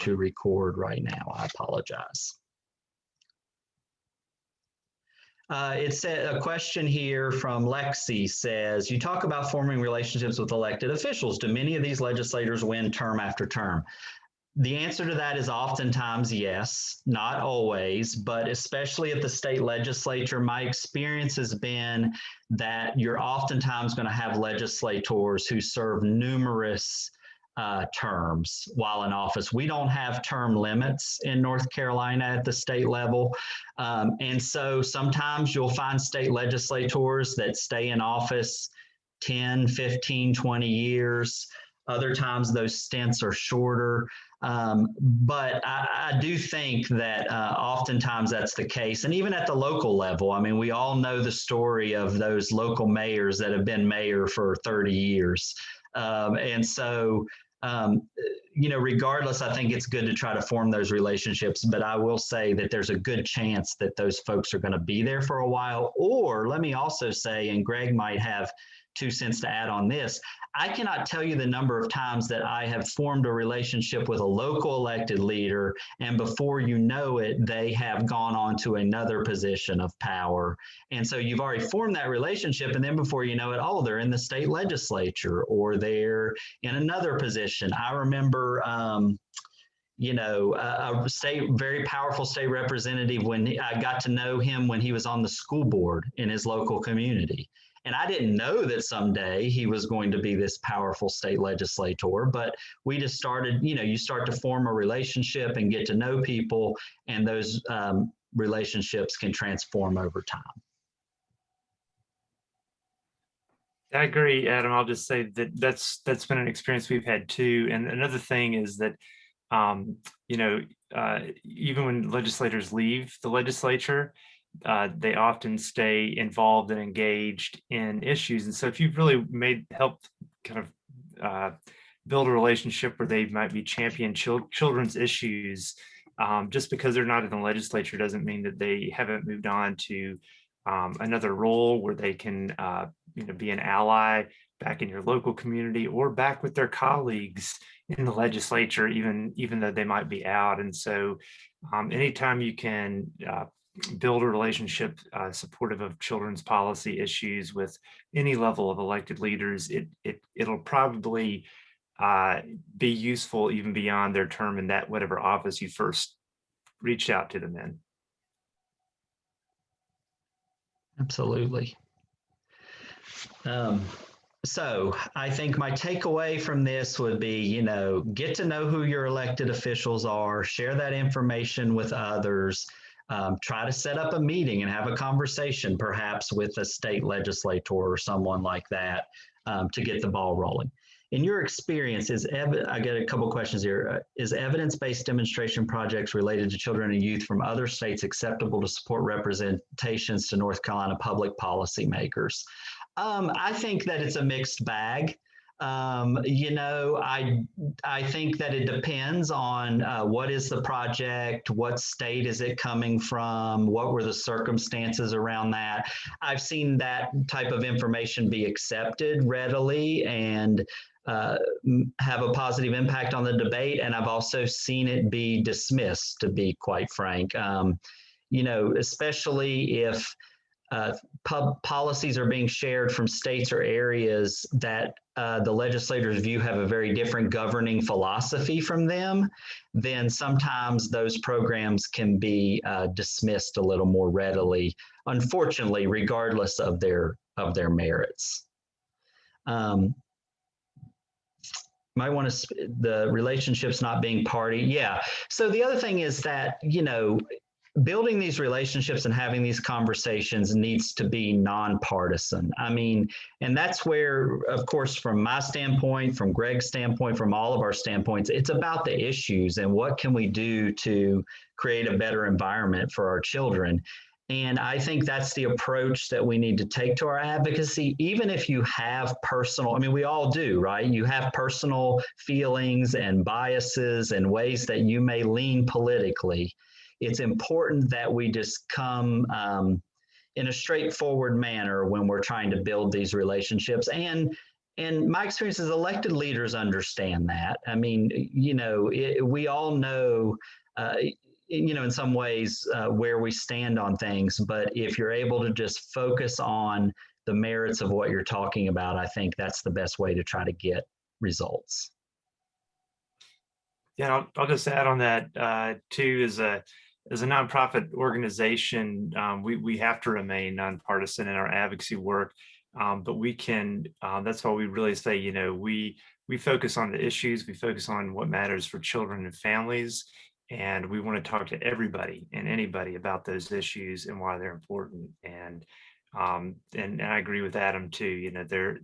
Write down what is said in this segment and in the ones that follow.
to record right now. I apologize. It's a question here from Lexi says, you talk about forming relationships with elected officials. Do many of these legislators win term after term? The answer to that is oftentimes yes, not always, but especially at the state legislature, my experience has been that you're oftentimes going to have legislators who serve numerous terms while in office. We don't have term limits in North Carolina at the state level. And so sometimes you'll find state legislators that stay in office 10, 15, 20 years. Other times those stints are shorter. But I do think that oftentimes that's the case. And even at the local level, I mean, we all know the story of those local mayors that have been mayor for 30 years. And so, you know, regardless, I think it's good to try to form those relationships, but I will say that there's a good chance that those folks are going to be there for a while. Or let me also say, and Greg might have 2 cents to add on this, I cannot tell you the number of times that I have formed a relationship with a local elected leader, and before you know it, they have gone on to another position of power. And so you've already formed that relationship, and then before you know it, oh, they're in the state legislature or they're in another position. I remember you know, a very powerful state representative when I got to know him when he was on the school board in his local community. And I didn't know that someday he was going to be this powerful state legislator, but we just started, you know, you start to form a relationship and get to know people, and those relationships can transform over time. I agree, Adam. I'll just say that that's been an experience we've had too. And another thing is that, you know, even when legislators leave the legislature, they often stay involved and engaged in issues. And so if you've really helped kind of build a relationship where they might be champion children's issues, just because they're not in the legislature doesn't mean that they haven't moved on to another role where they can you know, be an ally back in your local community or back with their colleagues in the legislature, even though they might be out. And so anytime you can build a relationship supportive of children's policy issues with any level of elected leaders, it'll probably be useful even beyond their term in that whatever office you first reached out to them in. Absolutely. So I think my takeaway from this would be, you know, get to know who your elected officials are, share that information with others, try to set up a meeting and have a conversation, perhaps with a state legislator or someone like that, to get the ball rolling. In your experience, I get a couple questions here. Is evidence-based demonstration projects related to children and youth from other states acceptable to support representations to North Carolina public policy makers? I think that it's a mixed bag. You know, I think that it depends on what is the project, what state is it coming from, what were the circumstances around that. I've seen that type of information be accepted readily and have a positive impact on the debate. And I've also seen it be dismissed, to be quite frank. You know, especially if policies are being shared from states or areas that the legislators view have a very different governing philosophy from them, then sometimes those programs can be dismissed a little more readily, unfortunately, regardless of their merits. Might want to, the relationships not being party. Yeah. So the other thing is that, you know, building these relationships and having these conversations needs to be nonpartisan. I mean, and that's where, of course, from my standpoint, from Greg's standpoint, from all of our standpoints, it's about the issues and what can we do to create a better environment for our children. And I think that's the approach that we need to take to our advocacy, even if you have personal, I mean, we all do, right? You have personal feelings and biases and ways that you may lean politically. It's important that we just come in a straightforward manner when we're trying to build these relationships. And And my experience is elected leaders understand that. I mean, we all know, in some ways where we stand on things, but if you're able to just focus on the merits of what you're talking about, I think that's the best way to try to get results. Yeah, I'll just add on that too. As a nonprofit organization, we have to remain nonpartisan in our advocacy work, but we can. That's why we really say, we focus on the issues, we focus on what matters for children and families, and we want to talk to everybody and anybody about those issues and why they're important. And I agree with Adam too. They're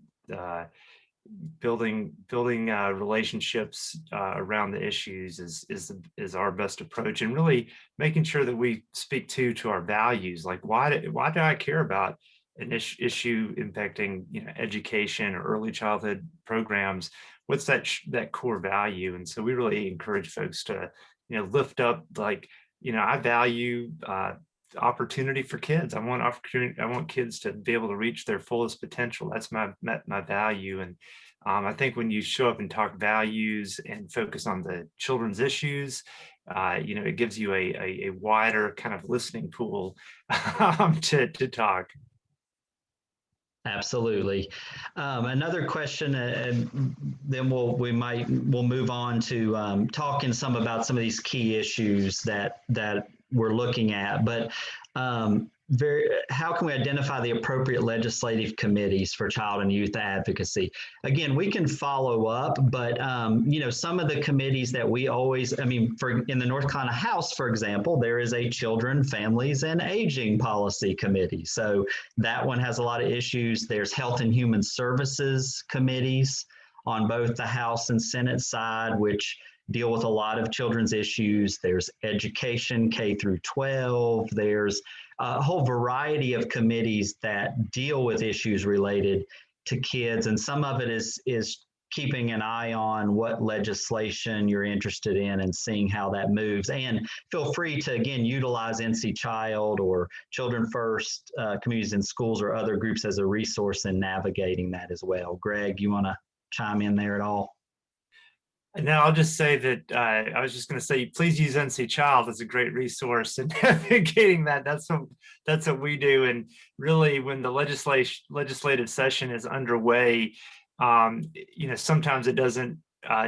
building relationships around the issues is our best approach, and really making sure that we speak to our values. Like, why do I care about an issue impacting education or early childhood programs? What's that core value? And so we really encourage folks to lift up, like, I value opportunity for kids. I want kids to be able to reach their fullest potential. That's my value. And I think when you show up and talk values and focus on the children's issues, it gives you a wider kind of listening pool to talk. Absolutely. Another question, and then we'll move on to talking some about some of these key issues that we're looking at. But how can we identify the appropriate legislative committees for child and youth advocacy? Again, we can follow up, but some of the committees that we always, in the North Carolina House, for example, there is a Children, Families, and Aging Policy Committee. So that one has a lot of issues. There's Health and Human Services committees on both the House and Senate side, which deal with a lot of children's issues. There's education, K through 12. There's a whole variety of committees that deal with issues related to kids. And some of it is keeping an eye on what legislation you're interested in and seeing how that moves. And feel free to, again, utilize NC Child or Children First, Communities in Schools, or other groups as a resource in navigating that as well. Greg, you want to chime in there at all? No, I'll just say that I was just going to say, please use NC Child as a great resource in navigating that. That's what we do. And really, when the legislative session is underway, sometimes it doesn't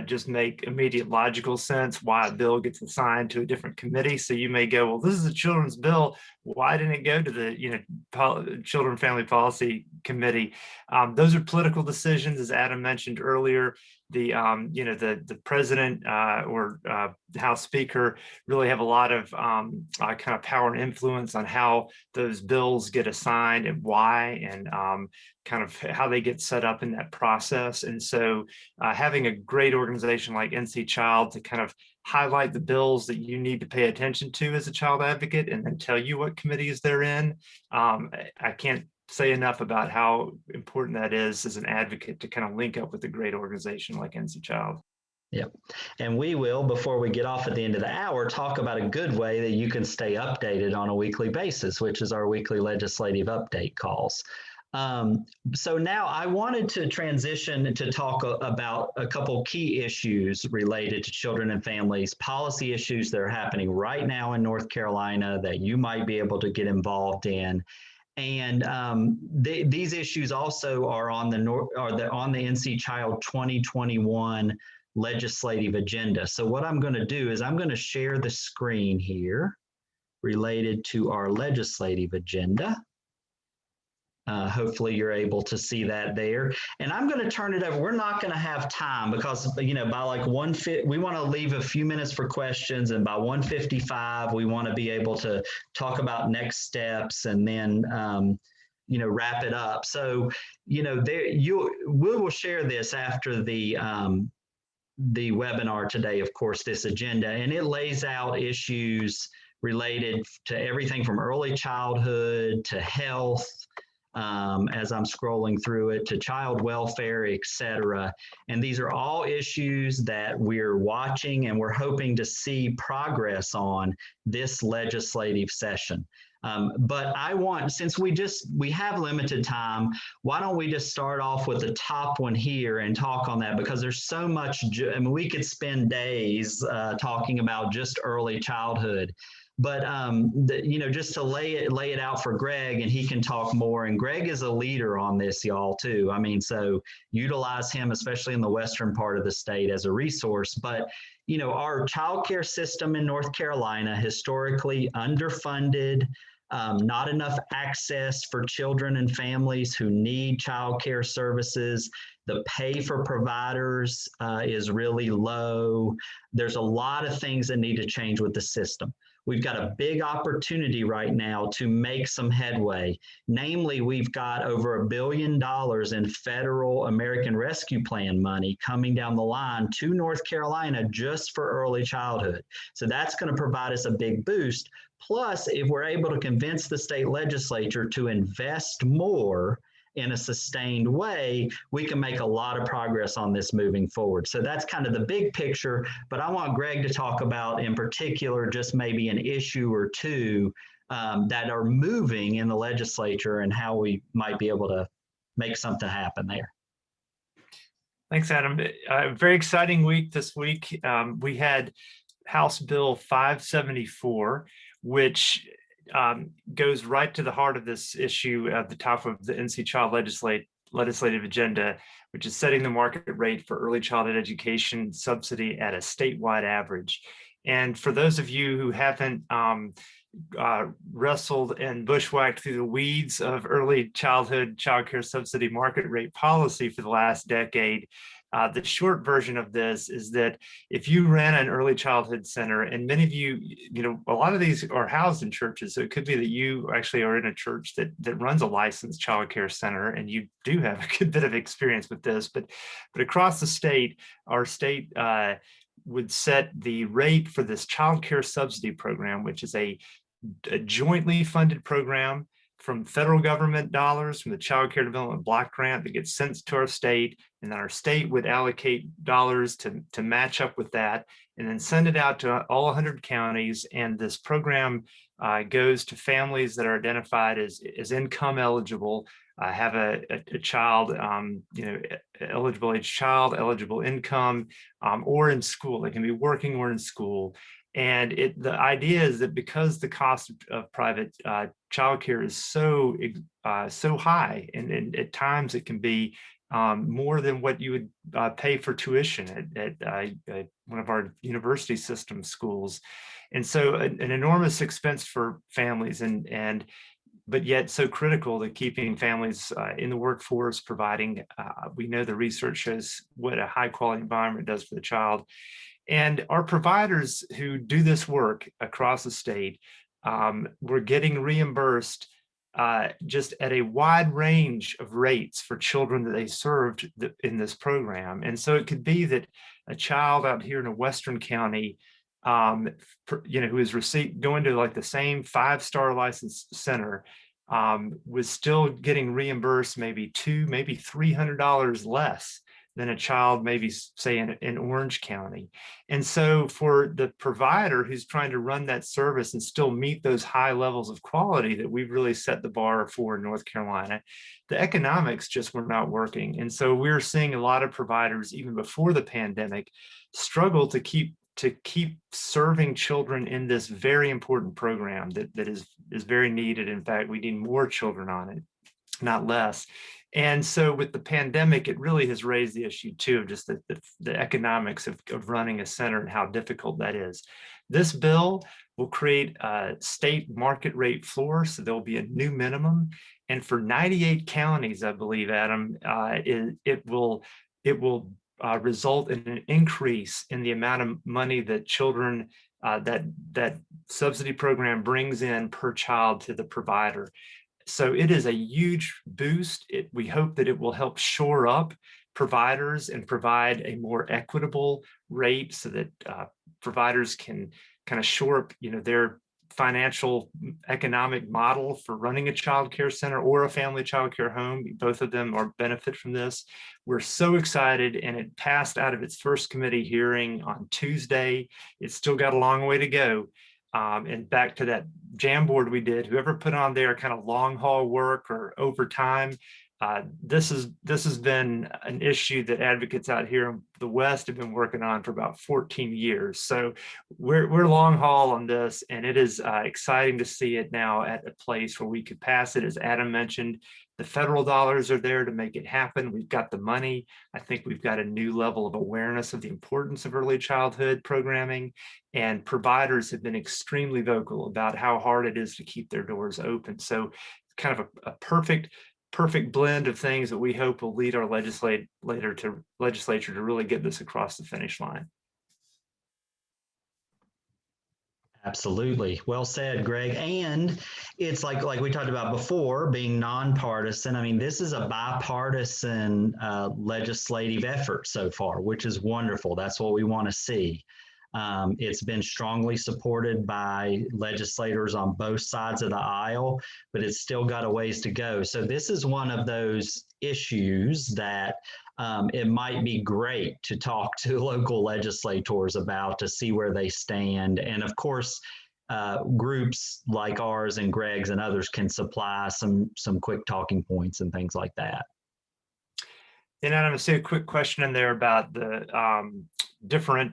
just make immediate logical sense why a bill gets assigned to a different committee. So you may go, well, this is a children's bill. Why didn't it go to the Children and Family Policy Committee? Those are political decisions, as Adam mentioned earlier. The president or House Speaker really have a lot of kind of power and influence on how those bills get assigned and why, and kind of how they get set up in that process. And so having a great organization like NC Child to kind of highlight the bills that you need to pay attention to as a child advocate and then tell you what committees they're in, I can't say enough about how important that is as an advocate to kind of link up with a great organization like NC Child. Yep. And we will, before we get off at the end of the hour, talk about a good way that you can stay updated on a weekly basis, which is our weekly legislative update calls. So now I wanted to transition to talk about a couple key issues related to children and families, policy issues that are happening right now in North Carolina that you might be able to get involved in. And these issues also are on the NC Child 2021 legislative agenda. So what I'm going to do is I'm going to share the screen here related to our legislative agenda. Hopefully you're able to see that there. And I'm going to turn it over. We're not going to have time because, by like we want to leave a few minutes for questions. And by 1:55, we want to be able to talk about next steps and then, wrap it up. So, we will share this after the webinar today, of course, this agenda, and it lays out issues related to everything from early childhood to health, as I'm scrolling through it, to child welfare, et cetera. And these are all issues that we're watching and we're hoping to see progress on this legislative session. But since we have limited time, why don't we just start off with the top one here and talk on that, because there's so much, I mean, we could spend days talking about just early childhood. But just to lay it out for Greg, and he can talk more. And Greg is a leader on this, y'all, too. I mean, so utilize him, especially in the western part of the state, as a resource. But our child care system in North Carolina, historically underfunded, not enough access for children and families who need child care services. The pay for providers is really low. There's a lot of things that need to change with the system. We've got a big opportunity right now to make some headway. Namely, we've got over $1 billion in federal American Rescue Plan money coming down the line to North Carolina just for early childhood. So that's going to provide us a big boost. Plus, if we're able to convince the state legislature to invest more in a sustained way, we can make a lot of progress on this moving forward. So that's kind of the big picture, but I want Greg to talk about in particular just maybe an issue or two that are moving in the legislature and how we might be able to make something happen there. Thanks, Adam. Very exciting week this week. We had House Bill 574, which goes right to the heart of this issue at the top of the NC Child legislative agenda, which is setting the market rate for early childhood education subsidy at a statewide average. And for those of you who haven't wrestled and bushwhacked through the weeds of early childhood child care subsidy market rate policy for the last decade, the short version of this is that if you ran an early childhood center, and many of you, a lot of these are housed in churches, so it could be that you actually are in a church that runs a licensed child care center, and you do have a good bit of experience with this. But across the state, our state would set the rate for this child care subsidy program, which is a jointly funded program from federal government dollars from the Child Care Development Block Grant that gets sent to our state, and then our state would allocate dollars to match up with that, and then send it out to all 100 counties. And this program goes to families that are identified as income eligible, have a child, eligible age child, eligible income, or in school. They can be working or in school. And the idea is that because the cost of private childcare is so high, and at times it can be more than what you would pay for tuition at one of our university system schools, and so an enormous expense for families, but yet so critical to keeping families in the workforce, providing. We know the research shows what a high quality environment does for the child. And our providers who do this work across the state were getting reimbursed just at a wide range of rates for children that they served in this program. And so it could be that a child out here in a Western county, who is going to like the same 5-star licensed center, was still getting reimbursed maybe maybe $300 less than a child maybe say in Orange County. And so for the provider who's trying to run that service and still meet those high levels of quality that we've really set the bar for in North Carolina, the economics just were not working. And so we're seeing a lot of providers, even before the pandemic, struggle to keep serving children in this very important program that is very needed. In fact, we need more children on it, not less. And so with the pandemic, it really has raised the issue too of just the economics of running a center and how difficult that is. This bill will create a state market rate floor, so there'll be a new minimum. And for 98 counties, I believe, Adam, it will result in an increase in the amount of money that children that subsidy program brings in per child to the provider. So it is a huge boost. We hope that it will help shore up providers and provide a more equitable rate so that providers can kind of shore up, their financial economic model for running a child care center or a family child care home. Both of them are benefit from this. We're so excited, and it passed out of its first committee hearing on Tuesday. It's still got a long way to go. And back to that Jamboard we did, whoever put on their kind of long haul work or overtime, this has been an issue that advocates out here in the West have been working on for about 14 years. So we're long haul on this, and it is exciting to see it now at a place where we could pass it. As Adam mentioned, the federal dollars are there to make it happen. We've got the money. I think we've got a new level of awareness of the importance of early childhood programming, and providers have been extremely vocal about how hard it is to keep their doors open. So kind of a perfect blend of things that we hope will lead our legislature to really get this across the finish line. Absolutely. Well said, Greg. And it's like we talked about before, being nonpartisan. I mean, this is a bipartisan legislative effort so far, which is wonderful. That's what we want to see. It's been strongly supported by legislators on both sides of the aisle, but it's still got a ways to go. So this is one of those issues that it might be great to talk to local legislators about to see where they stand. And of course, groups like ours and Greg's and others can supply some quick talking points and things like that. And Adam, I see a quick question in there about the different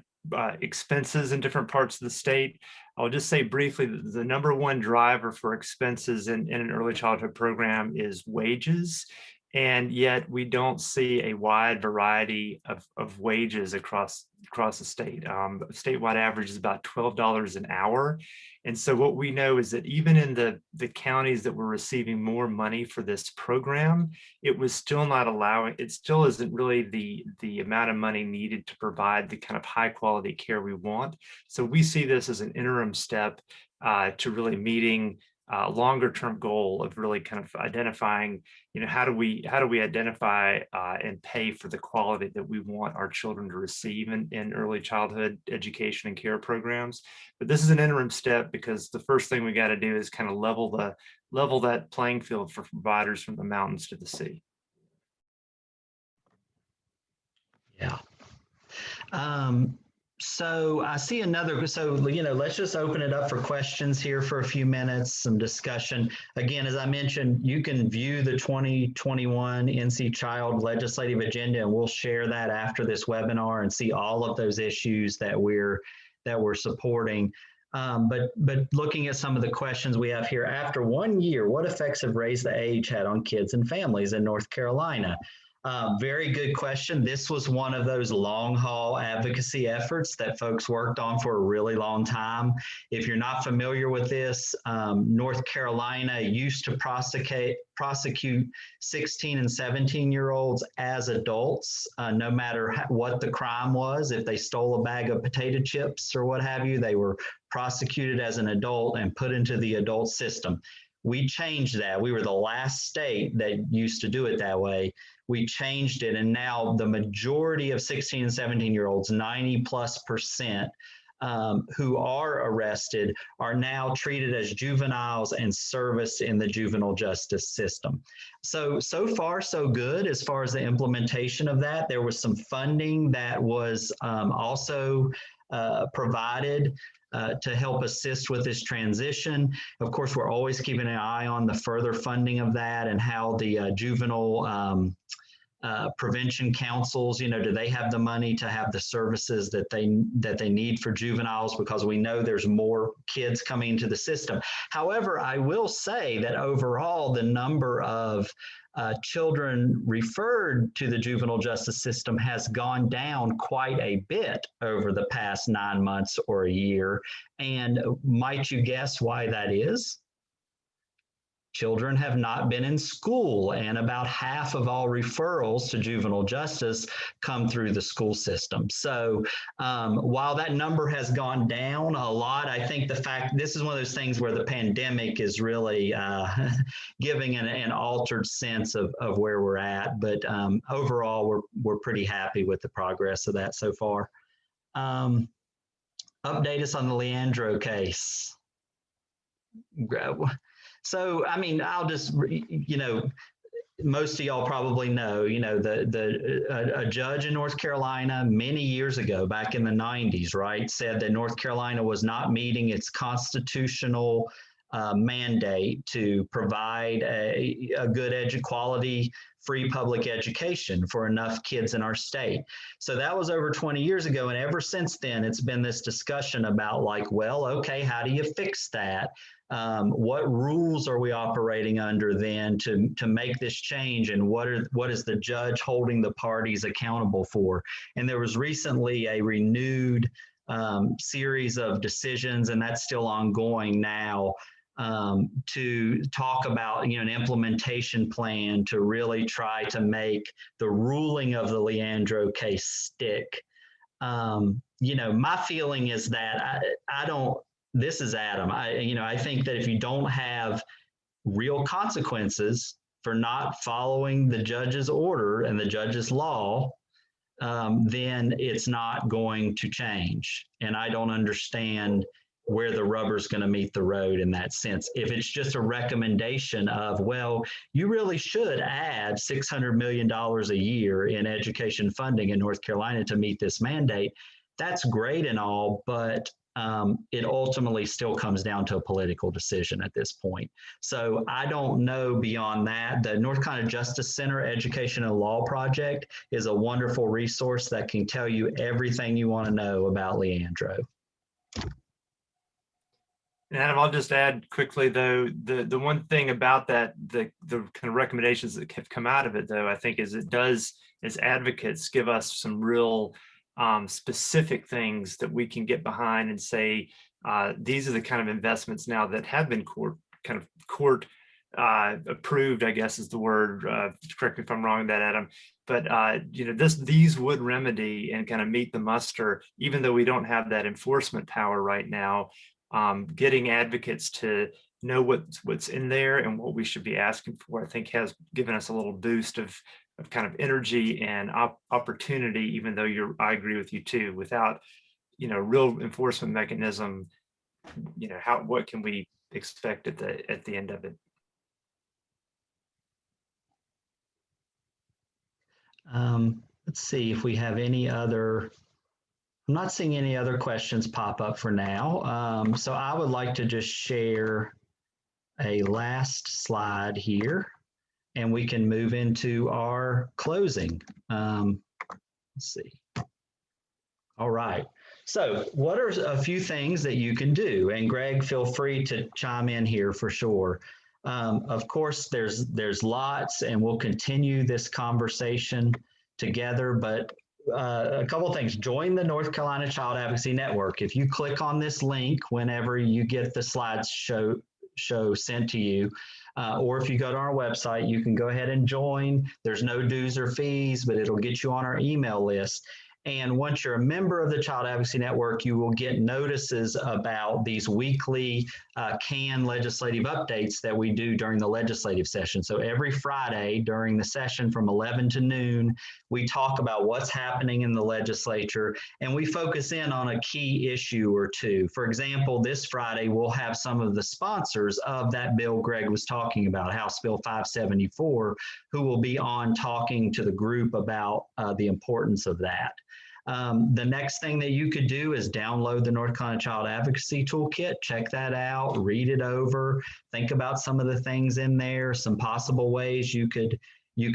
expenses in different parts of the state. I'll just say briefly that the number one driver for expenses in an early childhood program is wages. And yet we don't see a wide variety of wages across the state. Statewide average is about $12 an hour. And so what we know is that even in the counties that were receiving more money for this program, it was still not allowing, it still isn't really the amount of money needed to provide the kind of high quality care we want. So we see this as an interim step to really meeting longer term goal of really kind of identifying, how do we identify and pay for the quality that we want our children to receive in early childhood education and care programs. But this is an interim step because the first thing we got to do is kind of level that playing field for providers from the mountains to the sea. Yeah. So I see so let's just open it up for questions here for a few minutes, some discussion. Again, as I mentioned, you can view the 2021 NC Child legislative agenda, and we'll share that after this webinar and see all of those issues that we're supporting. But looking at some of the questions we have here, after 1 year, what effects have Raise the Age had on kids and families in North Carolina? Very good question. This was one of those long haul advocacy efforts that folks worked on for a really long time. If you're not familiar with this, North Carolina used to prosecute 16 and 17-year-olds as adults, no matter what the crime was. If they stole a bag of potato chips or what have you, they were prosecuted as an adult and put into the adult system. We changed that. We were the last state that used to do it that way. We changed it, and now the majority of 16 and 17-year-olds, 90+%, who are arrested are now treated as juveniles and serviced in the juvenile justice system. So far, so good as far as the implementation of that. There was some funding that was also provided to help assist with this transition. Of course, we're always keeping an eye on the further funding of that and how the juvenile prevention councils, do they have the money to have the services that they need for juveniles, because we know there's more kids coming into the system. However, I will say that overall, the number of children referred to the juvenile justice system has gone down quite a bit over the past 9 months or a year. And might you guess why that is? Children have not been in school, and about half of all referrals to juvenile justice come through the school system. So while that number has gone down a lot, I think this is one of those things where the pandemic is really giving an altered sense of where we're at. But overall, we're pretty happy with the progress of that so far. Update us on the Leandro case. So, I mean, I'll just, most of y'all probably know, a judge in North Carolina many years ago, back in the 90s, right, said that North Carolina was not meeting its constitutional mandate to provide a good quality free public education for enough kids in our state. So that was over 20 years ago. And ever since then, it's been this discussion about like, well, okay, how do you fix that? What rules are we operating under then to make this change? And what is the judge holding the parties accountable for? And there was recently a renewed series of decisions, and that's still ongoing now, to talk about an implementation plan to really try to make the ruling of the Leandro case stick. My feeling is that I don't. This is Adam. I think that if you don't have real consequences for not following the judge's order and the judge's law, then it's not going to change. And I don't understand where the rubber's going to meet the road in that sense. If it's just a recommendation of, well, you really should add $600 million a year in education funding in North Carolina to meet this mandate, that's great and all, but it ultimately still comes down to a political decision at this point. So I don't know beyond that. The North Carolina Justice Center Education and Law Project is a wonderful resource that can tell you everything you want to know about Leandro. And Adam, I'll just add quickly, though, the one thing about that, the kind of recommendations that have come out of it, though, I think is it does, as advocates, give us some real specific things that we can get behind and say, these are the kind of investments now that have been court approved, I guess is the word. Correct me if I'm wrong on that, Adam. But these would remedy and kind of meet the muster, even though we don't have that enforcement power right now. Getting advocates to know what's in there and what we should be asking for, I think has given us a little boost of kind of energy and opportunity, even though I agree with you too, without, real enforcement mechanism, what can we expect at the end of it? Let's see if we have any other. I'm not seeing any other questions pop up for now. So I would like to just share a last slide here, and we can move into our closing. Let's see. All right. So what are a few things that you can do? And Greg, feel free to chime in here for sure. Of course, there's lots, and we'll continue this conversation together, but a couple of things. Join the North Carolina Child Advocacy Network. If you click on this link whenever you get the slides show sent to you, or if you go to our website, you can go ahead and join. There's no dues or fees, but it'll get you on our email list. And once you're a member of the Child Advocacy Network, you will get notices about these weekly CAN legislative updates that we do during the legislative session. So every Friday during the session from 11 to noon, we talk about what's happening in the legislature, and we focus in on a key issue or two. For example, this Friday, we'll have some of the sponsors of that bill Greg was talking about, House Bill 574, who will be on talking to the group about the importance of that. The next thing that you could do is download the North Carolina Child Advocacy Toolkit, check that out, read it over, think about some of the things in there, some possible ways you could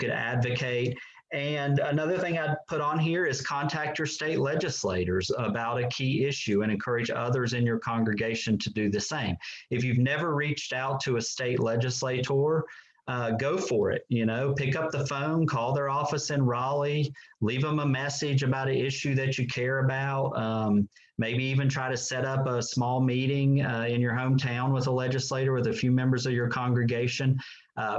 advocate. And another thing I'd put on here is contact your state legislators about a key issue and encourage others in your congregation to do the same. If you've never reached out to a state legislator, go for it. Pick up the phone, call their office in Raleigh, leave them a message about an issue that you care about. Maybe even try to set up a small meeting in your hometown with a legislator with a few members of your congregation.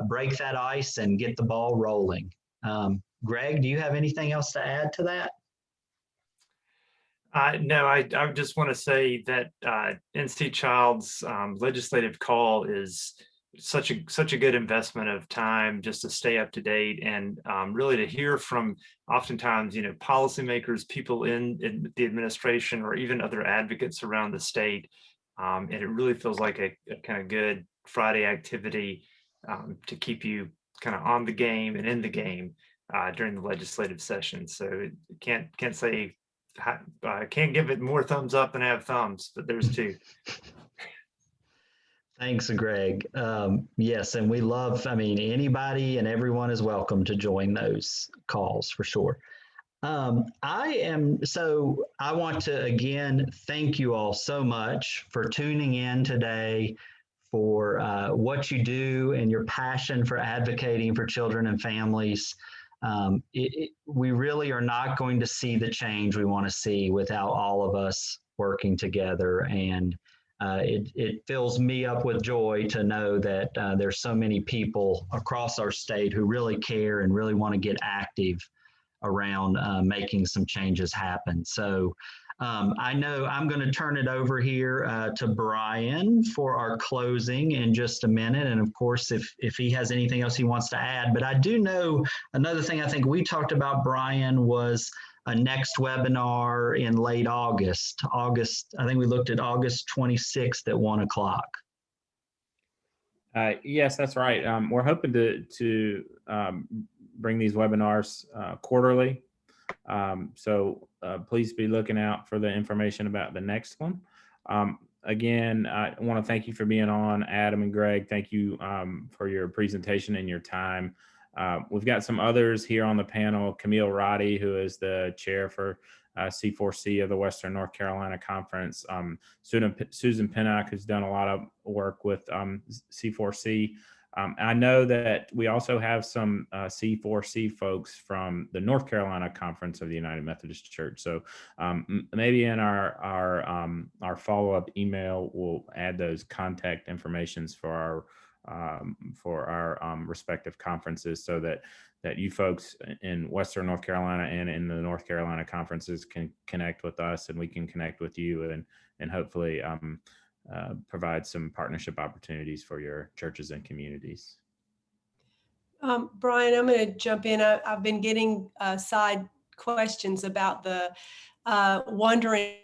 Break that ice and get the ball rolling. Greg, do you have anything else to add to that? No, I just want to say that NC Child's legislative call is such a good investment of time just to stay up to date and really to hear from oftentimes policymakers, people in the administration, or even other advocates around the state, and it really feels like a kind of good Friday activity to keep you kind of on the game and in the game during the legislative session. So can't say, can't give it more thumbs up and have thumbs, but there's two. Thanks, Greg. Yes, and we love, I mean, anybody and everyone is welcome to join those calls for sure. I want to again thank you all so much for tuning in today, for what you do and your passion for advocating for children and families. We really are not going to see the change we want to see without all of us working together. And it fills me up with joy to know that there's so many people across our state who really care and really want to get active around making some changes happen. So I know I'm going to turn it over here to Brian for our closing in just a minute. And of course, if he has anything else he wants to add, but I do know another thing I think we talked about, Brian, was a next webinar in late August. I think we looked at August 26th at 1 o'clock. Yes, that's right. We're hoping to bring these webinars quarterly. So please be looking out for the information about the next one. Again, I want to thank you for being on, Adam and Greg. Thank you for your presentation and your time. We've got some others here on the panel. Camille Roddy, who is the chair for C4C of the Western North Carolina Conference. Susan Pinnock, who's done a lot of work with C4C. I know that we also have some C4C folks from the North Carolina Conference of the United Methodist Church. So maybe in our follow-up email, we'll add those contact informations for our respective conferences, so that you folks in Western North Carolina and in the North Carolina conferences can connect with us, and we can connect with you, and hopefully provide some partnership opportunities for your churches and communities. Brian, I'm going to jump in. I've been getting side questions about wondering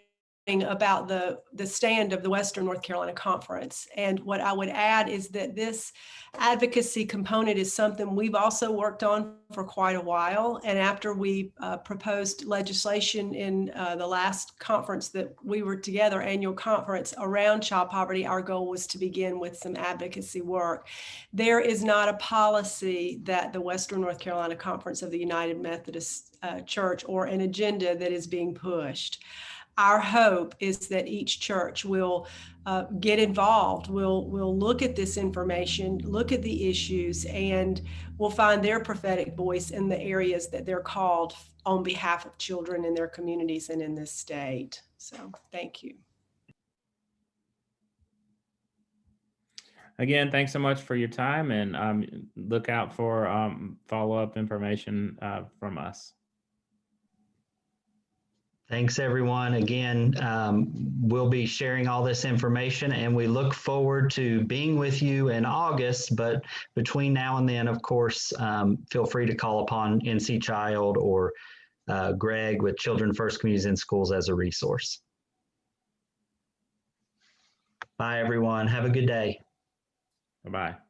about the stand of the Western North Carolina Conference. And what I would add is that this advocacy component is something we've also worked on for quite a while. And after we proposed legislation in the last conference that we were together, annual conference around child poverty, our goal was to begin with some advocacy work. There is not a policy that the Western North Carolina Conference of the United Methodist Church or an agenda that is being pushed. Our hope is that each church will get involved, will look at this information, look at the issues, and will find their prophetic voice in the areas that they're called on behalf of children in their communities and in this state. So thank you. Again, thanks so much for your time, and look out for follow-up information from us. Thanks, everyone. Again, we'll be sharing all this information, and we look forward to being with you in August. But between now and then, of course, feel free to call upon NC Child or Greg with Children First Communities in Schools as a resource. Bye, everyone. Have a good day. Bye-bye.